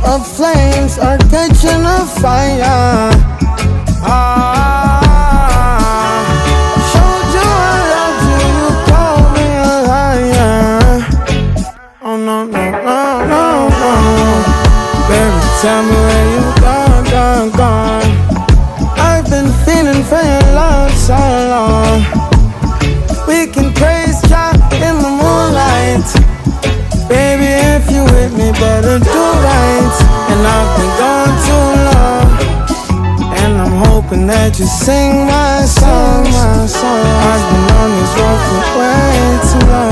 of flames are catching a fire. Showed you I loved you, you called me a liar. Oh no, no, no, no, no. Baby, tell me where you gone, gone, gone. I've been feeling for your love so long. We can praise God in the moonlight. Baby, if you with me, better do right. And I've been gone too long, and I'm hoping that you sing my song, my song. I've been on this road for way too long.